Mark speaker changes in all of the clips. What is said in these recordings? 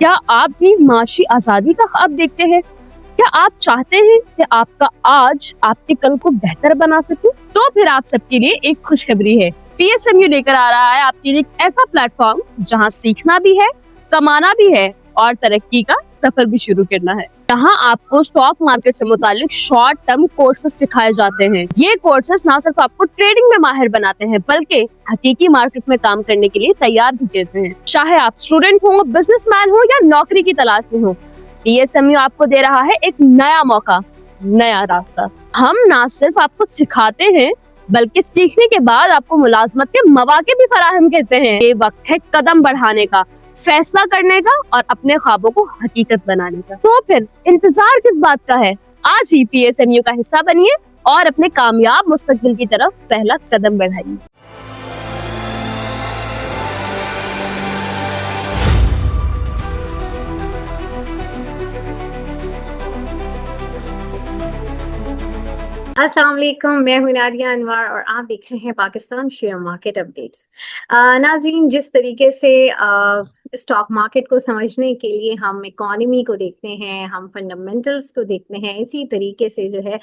Speaker 1: क्या आप भी माशी आजादी का ख्वाब देखते हैं? क्या आप चाहते हैं कि आपका आज आपके कल को बेहतर बना सके? तो फिर आप सबके लिए एक खुशखबरी है। पीएसएमयू लेकर आ रहा है आपके लिए एक ऐसा प्लेटफॉर्म जहां सीखना भी है, कमाना भी है और तरक्की का सफर भी शुरू करना है। यहाँ आपको स्टॉक मार्केट से मुतालिक शॉर्ट टर्म कोर्सेज सिखाए जाते हैं। ये कोर्सेज ना सिर्फ आपको ट्रेडिंग में माहिर बनाते हैं बल्कि हकीकी मार्केट में काम करने के लिए तैयार भी करते हैं। चाहे आप स्टूडेंट हो, बिजनेसमैन हो या नौकरी की तलाश में हो, पीएसएमयू आपको दे रहा है एक नया मौका, नया रास्ता। हम ना सिर्फ आपको सिखाते हैं बल्कि सीखने के बाद आपको मुलाजमत के मौके भी फराहम करते हैं। ये वक्त है कदम बढ़ाने का, फैसला करने का और अपने ख्वाबों को हकीकत बनाने का। तो फिर इंतजार किस बात का है? आज ही पीएसएमयू का हिस्सा बनिए और अपने कामयाब मुस्तकबिल की तरफ पहला कदम बढ़ाइए।
Speaker 2: अस्सलाम वालेकुम, मैं हूं नादिया अनवर और आप देख रहे हैं पाकिस्तान शेयर मार्केट अपडेट्स। नाज़रीन, जिस तरीके से स्टॉक मार्केट को समझने के लिए हम इकोनॉमी को देखते हैं, हम फंडामेंटल्स को देखते हैं, इसी तरीके से जो है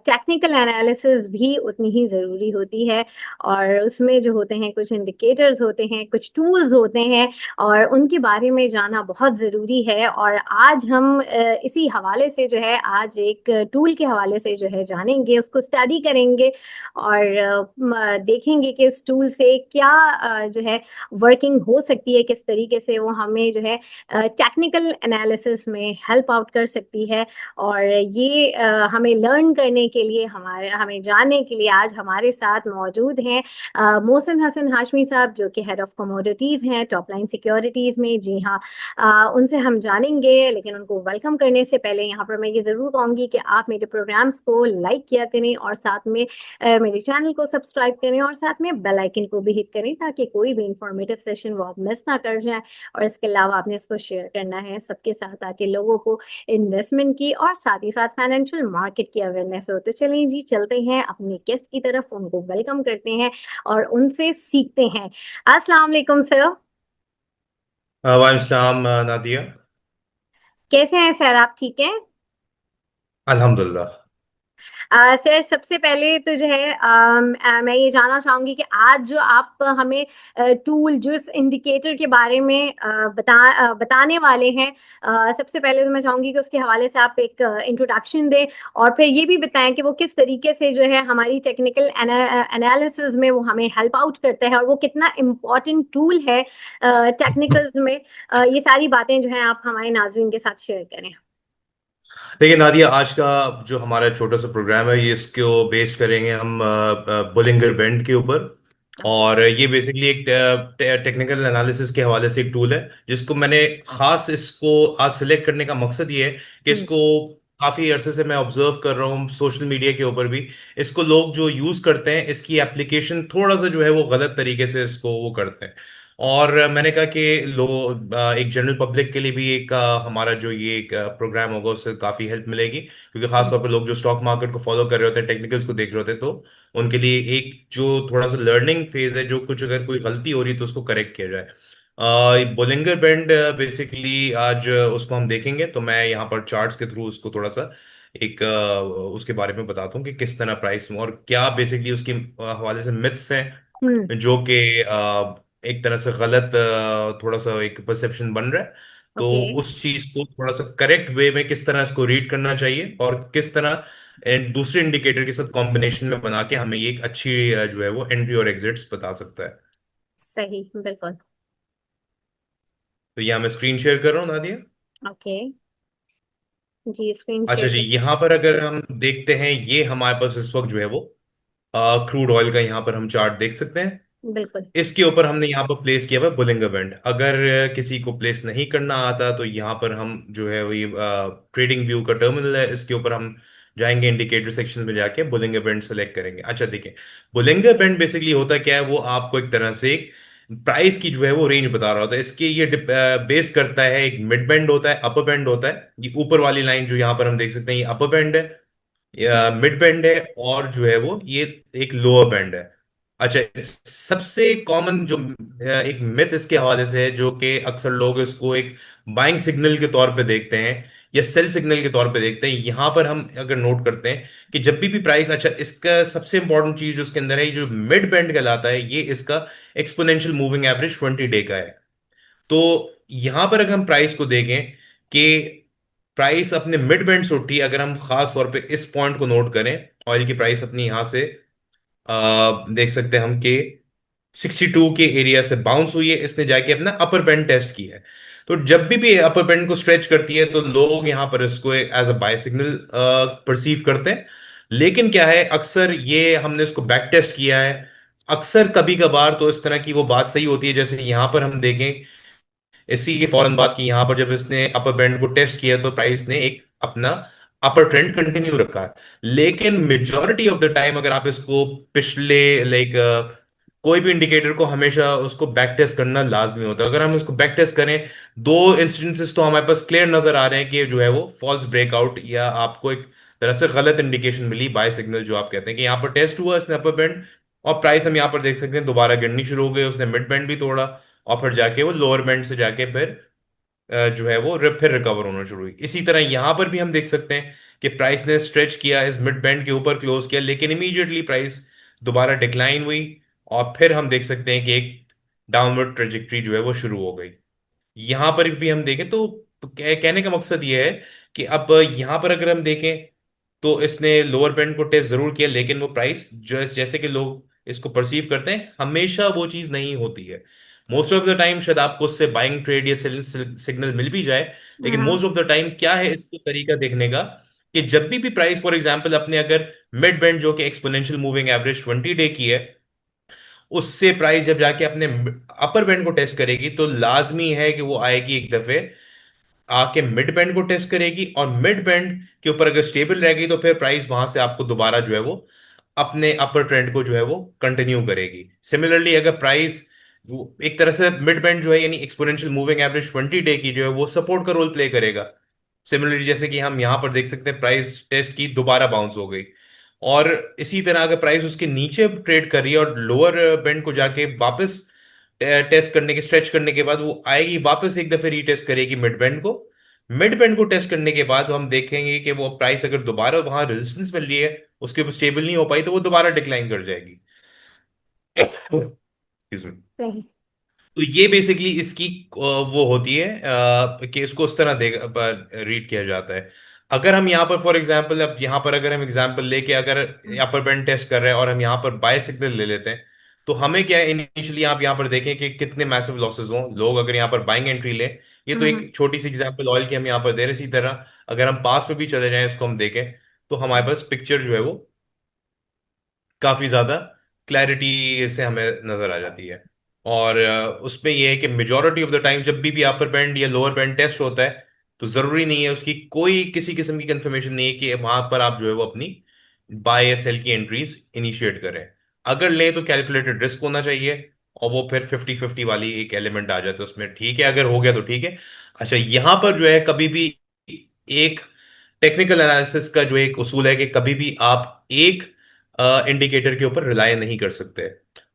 Speaker 2: टेक्निकल एनालिसिस भी उतनी ही ज़रूरी होती है। और उसमें जो होते हैं कुछ इंडिकेटर्स होते हैं, कुछ टूल्स होते हैं और उनके बारे में जानना बहुत ज़रूरी है। और आज हम इसी हवाले से जो है आज एक टूल के हवाले से जो है जानेंगे, उसको स्टडी करेंगे और देखेंगे कि इस टूल से क्या जो है वर्किंग हो सकती है, किस तरीके से वो हमें जो है टेक्निकल एनालिसिस में हेल्प आउट कर सकती है। और ये हमें लर्न करने के लिए, हमें जानने के लिए आज हमारे साथ मौजूद हैं मोहसिन हसन हाशमी साहब, जो कि हेड ऑफ कमोडिटीज़ हैं टॉप लाइन सिक्योरिटीज़ में। जी हाँ, उनसे हम जानेंगे, लेकिन उनको वेलकम करने से पहले यहाँ पर मैं ये ज़रूर कहूँगी कि आप मेरे प्रोग्राम्स को लाइक किया करें और साथ में मेरे चैनल को सब्सक्राइब करें और साथ में बेल आइकन को भी हिट करें ताकि कोई भी इंफॉर्मेटिव सेशन वो आप मिस ना कर जाएं। और इसके अलावा आपने इसको शेयर करना है सबके साथ ताकि लोगों को इन्वेस्टमेंट की और साथ ही साथ फाइनेंशियल मार्केट की अवेयरनेस हो। तो चलिए जी, चलते हैं अपने गेस्ट की तरफ, उनको वेलकम करते हैं और उनसे सीखते हैं। अस्सलाम वालेकुम सर।
Speaker 3: वालेकुम नादिया।
Speaker 2: कैसे हैं सर, आप ठीक हैं?
Speaker 3: अल्हम्दुलिल्लाह।
Speaker 2: सर, सबसे पहले तो जो है मैं ये जानना चाहूँगी कि आज जो आप हमें टूल, जो इस इंडिकेटर के बारे में बताने वाले हैं, सबसे पहले तो मैं चाहूँगी कि उसके हवाले से आप एक इंट्रोडक्शन दें और फिर ये भी बताएं कि वो किस तरीके से जो है हमारी टेक्निकल एनालिसिस में वो हमें हेल्प आउट करता है और वो कितना इम्पॉर्टेंट टूल है टेक्निकल्स में। ये सारी बातें जो हैं आप हमारे नाज़रीन के साथ शेयर करें।
Speaker 3: देखिए नादिया, आज का जो हमारा छोटा सा प्रोग्राम है ये इसको बेस्ड करेंगे हम बोलिंगर बैंड के ऊपर। और ये बेसिकली एक टेक्निकल एनालिसिस के हवाले से एक टूल है जिसको मैंने खास इसको आज सिलेक्ट करने का मकसद ये है कि
Speaker 2: हम्म।
Speaker 3: इसको काफी अरसे से मैं ऑब्जर्व कर रहा हूँ सोशल मीडिया के ऊपर भी। इसको लोग जो यूज करते हैं, इसकी एप्लीकेशन थोड़ा सा जो है वो गलत तरीके से इसको वो करते हैं। और मैंने कहा कि एक जनरल पब्लिक के लिए भी एक हमारा जो ये एक प्रोग्राम होगा उससे काफी हेल्प मिलेगी, क्योंकि खासतौर पर लोग जो स्टॉक मार्केट को फॉलो कर रहे होते हैं, टेक्निकल्स को देख रहे होते हैं, तो उनके लिए एक जो थोड़ा सा लर्निंग फेज है, जो कुछ अगर कोई गलती हो रही है तो उसको करेक्ट किया जाए। बोलिंगर बैंड बेसिकली आज उसको हम देखेंगे, तो मैं यहाँ पर चार्ट्स के थ्रू उसको थोड़ा सा एक उसके बारे में बताता हूँ कि किस तरह प्राइस और क्या बेसिकली उसके हवाले से मिथ्स
Speaker 2: हम्म।
Speaker 3: हैं जो कि एक तरह से गलत थोड़ा सा एक परसेप्शन बन रहा है। तो
Speaker 2: ओके।
Speaker 3: उस चीज को थोड़ा सा करेक्ट वे में किस तरह इसको रीड करना चाहिए और किस तरह दूसरे इंडिकेटर के साथ कॉम्बिनेशन में बना के हमें ये एक अच्छी जो है वो एंट्री और एग्जिट्स बता सकता है।
Speaker 2: सही, बिल्कुल।
Speaker 3: तो ये मैं स्क्रीन शेयर कर रहा हूँ नादिया।
Speaker 2: ओके जी, स्क्रीन
Speaker 3: अच्छा
Speaker 2: शेयर
Speaker 3: जी,
Speaker 2: कर।
Speaker 3: यहाँ पर अगर हम देखते हैं, ये हमारे पास इस वक्त जो है वो क्रूड ऑयल का यहाँ पर हम चार्ट देख सकते हैं।
Speaker 2: बिल्कुल।
Speaker 3: इसके ऊपर हमने यहाँ पर प्लेस किया हुआ है बुलिंगर बैंड। अगर किसी को प्लेस नहीं करना आता तो यहाँ पर हम जो है वही ट्रेडिंग व्यू का टर्मिनल है, इसके ऊपर हम जाएंगे, इंडिकेटर सेक्शन में जाके बुलिंगर बैंड सेलेक्ट करेंगे। अच्छा देखिए, बुलिंगर बैंड बेसिकली होता क्या है, वो आपको एक तरह से एक प्राइस की जो है वो रेंज बता रहा होता है। इसके ये बेस करता है, एक मिड बैंड होता है, अपर बैंड होता है। ये ऊपर वाली लाइन जो यहाँ पर हम देख सकते हैं, ये अपर बैंड है, मिड बैंड है, और जो है वो ये एक लोअर बैंड है। अच्छा, सबसे कॉमन जो एक मिथ इसके हवाले से है, जो कि अक्सर लोग इसको एक बाइंग सिग्नल के तौर पे देखते हैं या सेल सिग्नल के तौर पे देखते हैं। यहां पर हम अगर नोट करते हैं कि जब भी प्राइस, अच्छा, इसका सबसे इंपॉर्टेंट चीज जो इसके अंदर है, ये जो मिड बैंड कहलाता है, ये इसका एक्सपोनेंशियल मूविंग एवरेज 20 डे का है। तो यहां पर अगर हम प्राइस को देखें कि प्राइस अपने मिड बैंड से उठी, अगर हम खास तौर पे इस पॉइंट को नोट करें, ऑयल की प्राइस अपनी यहां से देख सकते हैं हम कि 62 के एरिया से बाउंस हुई है, इसने जाके अपना अपर बैंड टेस्ट किया है। तो जब भी अपर बैंड को स्ट्रेच करती है तो लोग यहां पर इसको as a buy signal perceive करते हैं। लेकिन क्या है, अक्सर ये हमने इसको बैक टेस्ट किया है, अक्सर कभी कभार तो इस तरह की वो बात सही होती है, जैसे यहां पर हम देखें इसी के फौरन बाद कि यहां पर जब इसने अपर बैंड को टेस्ट किया तो प्राइस ने एक अपना अपर ट्रेंड कंटिन्यू रखा है। लेकिन मेजॉरिटी ऑफ द टाइम अगर आप इसको पिछले लाइक कोई भी इंडिकेटर को हमेशा उसको बैक टेस्ट करना लाजमी होता है। अगर हम उसको बैक टेस्ट करें, दो इंस्टेंसेस तो हमारे पास क्लियर नजर आ रहे हैं कि जो है वो फॉल्स ब्रेकआउट या आपको एक तरह से गलत इंडिकेशन मिली, बाय सिग्नल जो आप कहते हैं, कि यहाँ पर टेस्ट हुआ इसने अपर बैंड, और प्राइस हम यहाँ पर देख सकते हैं दोबारा गिरनी शुरू हो गई, उसने मिड बैंड भी तोड़ा और फिर जाके वो लोअर बैंड से जाके फिर जो है वो फिर रिकवर होना शुरू हुई। इसी तरह यहां पर भी हम देख सकते हैं कि प्राइस ने स्ट्रेच किया, इस मिड बैंड के ऊपर क्लोज किया, लेकिन इमीडिएटली प्राइस दोबारा डिक्लाइन हुई और फिर हम देख सकते हैं कि एक डाउनवर्ड ट्रेजेक्टरी जो है वो शुरू हो गई। यहां पर भी हम देखें तो कहने का मकसद ये है कि अब यहां पर अगर हम देखें तो इसने लोअर बैंड को टेस्ट जरूर किया, लेकिन वो प्राइस जैसे कि लोग इसको परसीव करते हैं, हमेशा वो चीज नहीं होती है। मोस्ट ऑफ द टाइम शायद आपको उससे बाइंग ट्रेड या सेल सिग्नल मिल भी जाए, लेकिन
Speaker 2: हम्म
Speaker 3: मोस्ट ऑफ द टाइम क्या है इसको तरीका देखने का कि जब भी प्राइस फॉर एग्जांपल अपने अगर मिड बैंड जो कि एक्सपोनेंशियल मूविंग एवरेज 20 डे की है, उससे प्राइस जब जाके अपने अपर बैंड को टेस्ट करेगी तो लाजमी है कि वो आएगी एक दफे आके मिड बैंड को टेस्ट करेगी, और मिड बैंड के ऊपर अगर स्टेबल रहेगी तो फिर प्राइस वहां से आपको दोबारा जो है वो अपने अपर ट्रेंड को जो है वो कंटिन्यू करेगी। सिमिलरली अगर प्राइस एक तरह से मिड बैंड जो है यानी एक्सपोनेंशियल मूविंग एवरेज 20 डे की जो है वो सपोर्ट का रोल प्ले करेगा। सिमिलरली जैसे कि हम यहां पर देख सकते हैं प्राइस टेस्ट की दोबारा बाउंस हो गई, और इसी तरह अगर प्राइस उसके नीचे ट्रेड कर रही है और लोअर बैंड को जाके वापस टेस्ट करने के स्ट्रेच करने के बाद वो आएगी वापस एक दफे रीटेस्ट करेगी मिड बैंड को। मिड बैंड को टेस्ट करने के बाद हम देखेंगे कि वो प्राइस अगर दोबारा वहां रेजिस्टेंस मिल रही है, उसके ऊपर स्टेबल नहीं हो पाई, तो वो दोबारा डिक्लाइन कर जाएगी। Excuse me।
Speaker 2: सही।
Speaker 3: तो ये बेसिकली इसकी वो होती है कि इसको उस तरह रीड किया जाता है। अगर हम यहाँ पर फॉर एग्जांपल, अब यहाँ पर अगर हम एग्जांपल लेके अगर अपर बैंड टेस्ट कर रहे हैं और हम यहाँ पर बाय सिग्नल ले लेते हैं, तो हमें क्या है, इनिशियली आप यहाँ पर देखें कि कितने मैसिव लॉसेस हों, लोग अगर यहाँ पर बाइंग एंट्री लें। ये तो
Speaker 2: हम्म
Speaker 3: एक छोटी सी एग्जांपल ऑयल की हम यहाँ पर दे रहे हैं। इसी तरह अगर हम पास में भी चले जाएं, इसको हम देखें, तो हमारे पास पिक्चर जो है वो काफी ज्यादा क्लैरिटी से हमें नजर आ जाती है। और उसमें यह है कि मेजोरिटी ऑफ द टाइम जब भी अपर बैंड या लोअर बैंड टेस्ट होता है, तो जरूरी नहीं है उसकी कोई किसी किस्म की कंफर्मेशन नहीं है कि वहां पर आप जो है वो अपनी बाय या सेल की एंट्रीज इनिशिएट करें। अगर लें तो कैलकुलेटेड रिस्क होना चाहिए, और वो फिर 50-50 वाली एक एलिमेंट आ जाता है उसमें, ठीक है, अगर हो गया तो ठीक है। अच्छा, यहां पर जो है कभी भी एक टेक्निकल एनालिसिस का जो एक उसूल है कि कभी भी आप एक इंडिकेटर के ऊपर रिलाय नहीं कर सकते।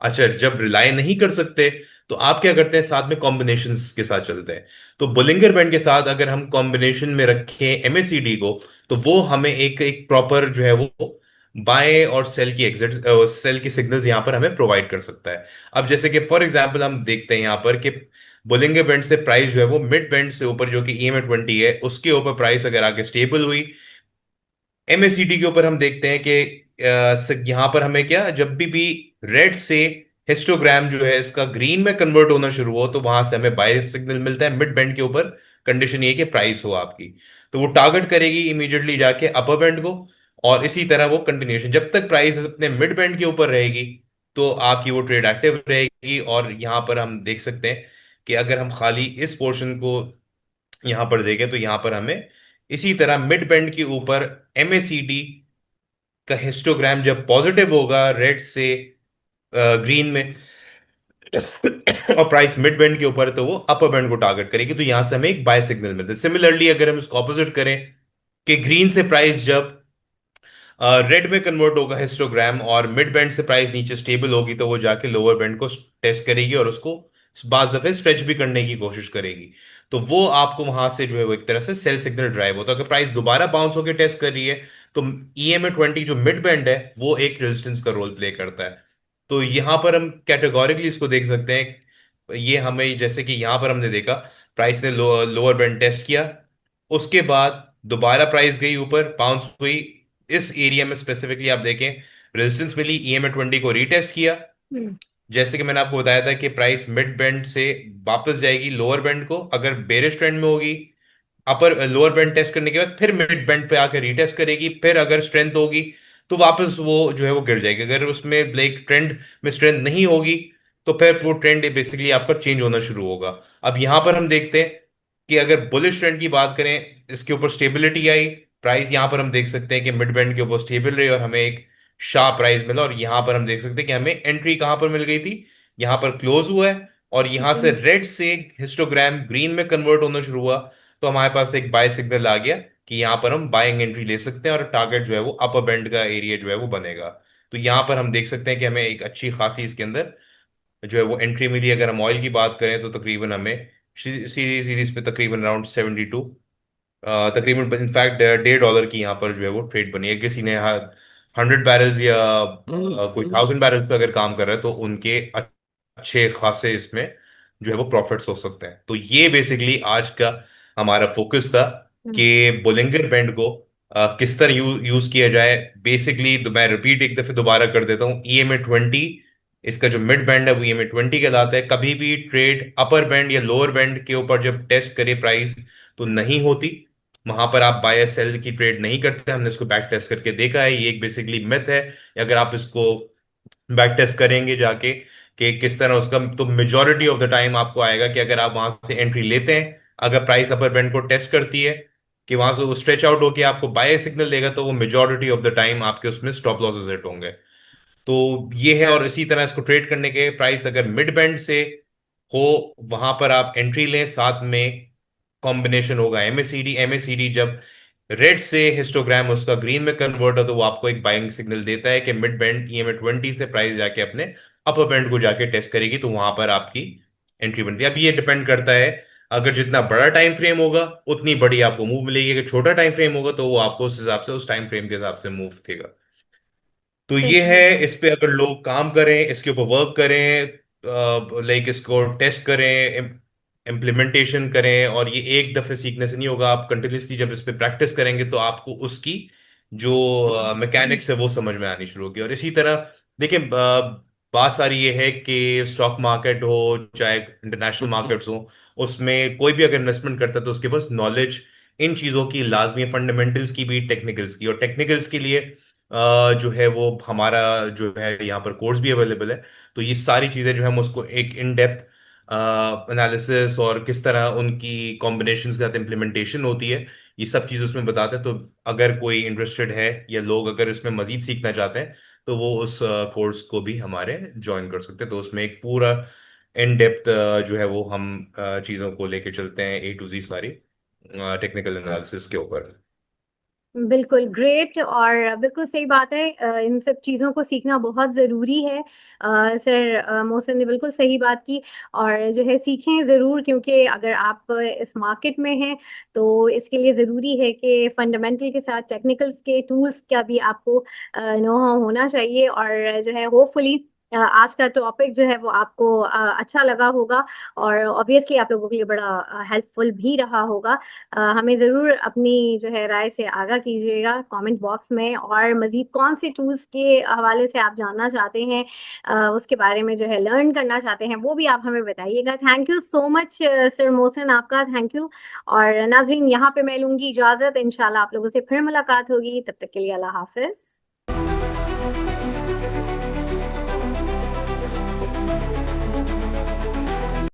Speaker 3: अच्छा, जब रिलाय नहीं कर सकते तो आप क्या करते हैं, साथ में कॉम्बिनेशंस के साथ चलते हैं। तो बोलिंगर बैंड के साथ अगर हम कॉम्बिनेशन में रखें एमएसीडी को, तो वो हमें एक एक प्रॉपर जो है वो बाय और सेल की एग्जिट सेल की सिग्नल्स यहां पर हमें प्रोवाइड कर सकता है। अब जैसे कि फॉर एग्जांपल हम देखते हैं यहां पर कि बोलिंगर बैंड से प्राइस जो है वो मिड बैंड से ऊपर जो कि EMA 20 है, उसके ऊपर प्राइस अगर आगे स्टेबल हुई, एमएससीडी के ऊपर हम देखते हैं कि यहां पर हमें क्या, जब भी रेड से हिस्टोग्राम जो है इसका ग्रीन में कन्वर्ट होना शुरू हो, तो वहां से हमें बाय सिग्नल मिलता है मिड बैंड के ऊपर। कंडीशन ये है कि प्राइस हो आपकी, तो वो टारगेट करेगी इमीडिएटली जाके अपर बैंड को, और इसी तरह वो कंटिन्यूशन जब तक प्राइस अपने मिड बैंड के ऊपर रहेगी तो आपकी वो ट्रेड एक्टिव रहेगी। और यहां पर हम देख सकते हैं कि अगर हम खाली इस पोर्शन को यहां पर देखें तो यहां पर हमें इसी तरह मिड बैंड के ऊपर एमएसीडी का हिस्टोग्राम जब पॉजिटिव होगा रेड से ग्रीन में और प्राइस मिड बैंड के ऊपर, तो वो अपर बैंड को टारगेट करेगी, तो यहां से हमें एक बाय सिग्नल मिलता है। सिमिलरली अगर हम इसको ऑपोजिट करें कि ग्रीन से प्राइस जब रेड में कन्वर्ट होगा हिस्टोग्राम, और मिड बैंड से प्राइस नीचे स्टेबल होगी तो वो जाके लोअर बैंड को टेस्ट करेगी और उसको बाज दफे स्ट्रेच भी करने की कोशिश करेगी। तो वो आपको वहां से जो है वो एक तरह से सेल सिग्नल ड्राइव होता है। अगर प्राइस दोबारा बाउंस होकर टेस्ट कर रही है तो EMA 20 जो मिड बैंड है वो एक रेजिस्टेंस का रोल प्ले करता है। तो यहां पर हम कैटेगोरिकली इसको देख सकते हैं। ये हमें जैसे कि यहां पर हमने देखा, प्राइस ने लोअर बैंड टेस्ट किया, उसके बाद दोबारा प्राइस गई ऊपर, बाउंस हुई। इस एरिया में स्पेसिफिकली आप देखें रेजिस्टेंस मिली, EMA 20 को रीटेस्ट किया।
Speaker 2: हम्म।
Speaker 3: जैसे कि मैंने आपको बताया था कि प्राइस मिड बैंड से वापस जाएगी लोअर बैंड को, अगर बेरिश ट्रेंड में होगी अपर लोअर बैंड टेस्ट करने के बाद फिर मिड बैंड पे आकर रीटेस्ट करेगी, फिर अगर स्ट्रेंथ होगी तो वापस वो जो है वो गिर जाएगी। अगर उसमें ब्लेक ट्रेंड में स्ट्रेंथ नहीं होगी तो फिर वो ट्रेंड बेसिकली आपका चेंज होना शुरू होगा। अब यहां पर हम देखते हैं कि अगर बुलिश ट्रेंड की बात करें, इसके ऊपर स्टेबिलिटी आई, प्राइस यहां पर हम देख सकते हैं कि मिड बैंड के ऊपर स्टेबल रही और हमें एक शार्प प्राइस मिला। और यहां पर हम देख सकते हैं कि हमें एंट्री कहां पर मिल गई थी, यहां पर क्लोज हुआ है और यहां से
Speaker 2: जी।
Speaker 3: रेड से हिस्टोग्राम ग्रीन में कन्वर्ट होना शुरू हुआ। तो हमारे पास एक बाय सिग्नल आ गया कि यहाँ पर हम बाइंग एंट्री ले सकते हैं और टारगेट जो है वो अपर बैंड का एरिया जो है वो बनेगा। तो यहाँ पर हम देख सकते हैं कि हमें एक अच्छी खासी इसके अंदर जो है वो एंट्री मिली। अगर हम ऑयल की बात करें तो तकरीबन हमें सीरीज सीरीज पे तकरीबन अराउंड 72, तकरीबन इनफैक्ट $1.5 की यहाँ पर जो है वो ट्रेड बनी है। किसी ने 100 बैरल्स या कोई 1000 बैरल्स पे अगर काम कर रहा है तो उनके अच्छे खासे इसमें जो है वो प्रॉफिट्स हो सकते हैं। तो ये बेसिकली आज का हमारा फोकस था
Speaker 2: हम्म।
Speaker 3: कि बोलिंगर बैंड को किस तरह यूज किया जाए। बेसिकली तो मैं रिपीट एक दफे दोबारा कर देता हूँ, EMA 20 इसका जो मिड बैंड है वो EMA 20 कहलाता है। कभी भी ट्रेड अपर बैंड या लोअर बैंड के ऊपर जब टेस्ट करे प्राइस तो नहीं होती, वहां पर आप बाय सेल की ट्रेड नहीं करते। हमने इसको बैक टेस्ट करके देखा है, ये एक बेसिकली मिथ है। अगर आप इसको बैक टेस्ट करेंगे जाके कि किस तरह उसका, तो मेजोरिटी ऑफ द टाइम आपको आएगा कि अगर आप वहां से एंट्री लेते हैं, अगर प्राइस अपर बैंड को टेस्ट करती है कि वहां से वो स्ट्रेच आउट होके आपको बाय सिग्नल देगा, तो वो मेजोरिटी ऑफ द टाइम आपके उसमें स्टॉप लॉसेस हिट होंगे। तो ये है। और इसी तरह इसको ट्रेड करने के प्राइस अगर मिड बैंड से हो वहां पर आप एंट्री लें, साथ में कॉम्बिनेशन होगा MACD जब रेड से हिस्टोग्राम उसका ग्रीन में कन्वर्ट हो तो वो आपको एक बाइंग सिग्नल देता है कि मिड बैंड EMA 20 से प्राइस जाके अपने अपर बैंड को जाके टेस्ट करेगी, तो वहां पर आपकी एंट्री बनती है। अब ये डिपेंड करता है, अगर जितना बड़ा टाइम फ्रेम होगा उतनी बड़ी आपको मूव मिलेगी, अगर छोटा टाइम फ्रेम होगा तो वो आपको उस हिसाब से उस टाइम फ्रेम के हिसाब से मूव देगा। तो ये है,
Speaker 2: बिल्कुल।
Speaker 3: इस पे अगर लोग काम करें, इसके ऊपर वर्क करें, लाइक इसको टेस्ट करें, इम्प्लीमेंटेशन करें, और ये एक दफे सीखने से नहीं होगा, आप कंटिन्यूसली जब इस पे प्रैक्टिस करेंगे तो आपको उसकी जो मैकेनिक्स है वो समझ में आनी शुरू होगी। और इसी तरह देखिए, बात सारी ये है कि स्टॉक मार्केट हो चाहे इंटरनेशनल मार्केट्स हो, उसमें कोई भी अगर इन्वेस्टमेंट करता है तो उसके पास नॉलेज इन चीज़ों की लाजमी है, फंडामेंटल्स की भी, टेक्निकल्स की। और टेक्निकल्स के लिए जो है वो हमारा जो है यहाँ पर कोर्स भी अवेलेबल है। तो ये सारी चीज़ें जो है हम उसको एक इन डेप्थ एनालिसिस और किस तरह उनकी कॉम्बिनेशंस के साथ इम्प्लीमेंटेशन होती है, ये सब चीज़ उसमें बताते हैं। तो अगर कोई इंटरेस्टेड है या लोग अगर इसमें मजीद सीखना चाहते हैं तो वो उस कोर्स को भी हमारे ज्वाइन कर सकते हैं। तो उसमें एक पूरा इन डेप्थ जो है वो हम चीज़ों को लेके चलते हैं, A to Z सारी टेक्निकल एनालिसिस के ऊपर।
Speaker 2: बिल्कुल ग्रेट, और बिल्कुल सही बात है। इन सब चीज़ों को सीखना बहुत ज़रूरी है। सर मोहसिन ने बिल्कुल सही बात की, और जो है सीखें ज़रूर, क्योंकि अगर आप इस मार्केट में हैं तो इसके लिए ज़रूरी है कि फंडामेंटल के साथ टेक्निकल्स के टूल्स का भी आपको नो हाउ होना चाहिए। और जो है होपफुली आज का टॉपिक जो है वो आपको अच्छा लगा होगा, और ऑब्वियसली आप लोगों के लिए बड़ा हेल्पफुल भी रहा होगा। हमें ज़रूर अपनी जो है राय से आगाह कीजिएगा कमेंट बॉक्स में, और मज़ीद कौन से टूल्स के हवाले से आप जानना चाहते हैं, उसके बारे में जो है लर्न करना चाहते हैं, वो भी आप हमें बताइएगा। Thank you so much sir Mohsin, आपका थैंक यू। और नाजरीन, यहाँ पे मैं लूँगी इजाज़त, इंशाल्लाह आप लोगों से फिर मुलाकात होगी, तब तक के लिए अल्लाह हाफिज़।